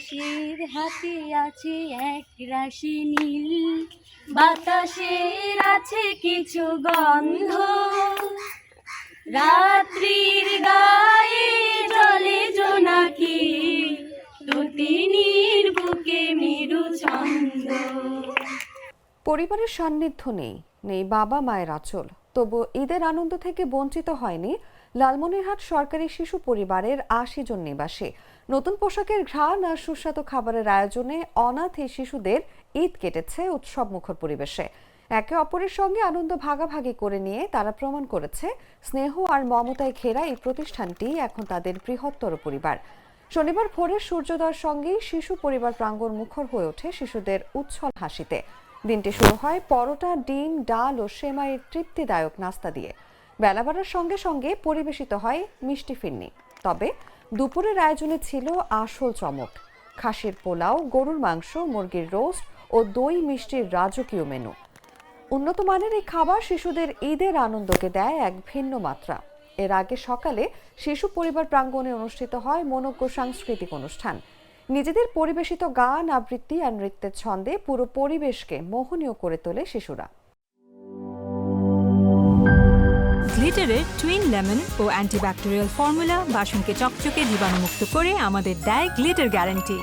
আকাশের হাতে আছে এক রাশি নীল, বাতাসের আছে কিছু গন্ধ, রাত্রির গায়ে জলে জোনাকি, তুতিনীর বুকে মৃদু ছন্দ। পরিবারের সান্নিধ্য নেই, নেই বাবা মায়ের আঁচল, তবু ঈদের আনন্দ থেকে বঞ্চিত হয়নি লালমনিরহাট সরকারি শিশু পরিবারের ৮০ জন নিবাসী। নতুন পোশাকের ঘ্রাণ আর সুস্বাদু খাবারের আয়োজনে অনাথ এই শিশুদের ঈদ কেটেছে উৎসব মুখর পরিবেশে। একে অপরের সঙ্গে আনন্দ ভাগাভাগি করে নিয়ে তারা প্রমাণ করেছে স্নেহ আর মমতায় ঘেরা এই প্রতিষ্ঠানটি এখন তাদের বৃহত্তর পরিবার। শনিবার ভোরের সূর্যোদয়ের সঙ্গেই শিশু পরিবার প্রাঙ্গণ মুখর হয়ে ওঠে শিশুদের উচ্ছল হাসিতে। দিনটি শুরু হয় পরোটা, ডিম, ডাল ও সেমাইয়ের তৃপ্তিদায়ক নাস্তা দিয়ে। বেলা বাড়ার সঙ্গে সঙ্গে পরিবেশিত হয় মিষ্টি ফিরনি। তবে দুপুরের আয়োজনে ছিল আসল চমক, খাসির পোলাও, গরুর মাংস, মুরগির রোস্ট ও দই মিষ্টির রাজকীয় মেনু। উন্নত মানের এই খাবার শিশুদের ঈদের আনন্দকে দেয় এক ভিন্ন মাত্রা। এর আগে সকালে শিশু পরিবার প্রাঙ্গণে অনুষ্ঠিত হয় মনোজ্ঞ সাংস্কৃতিক অনুষ্ঠান। নিজেদের পরিবেশিত গান, আবৃত্তি আর নৃত্যের ছন্দে পুরো পরিবেশকে মোহনীয় করে তোলে শিশুরা। গ্লিটারের টুইন লেমন ও অ্যান্টিব্যাকটেরিয়াল ফর্মুলা বাসনকে চকচকে জীবাণুমুক্ত করে আমাদের দেয় গ্লিটার গ্যারান্টি।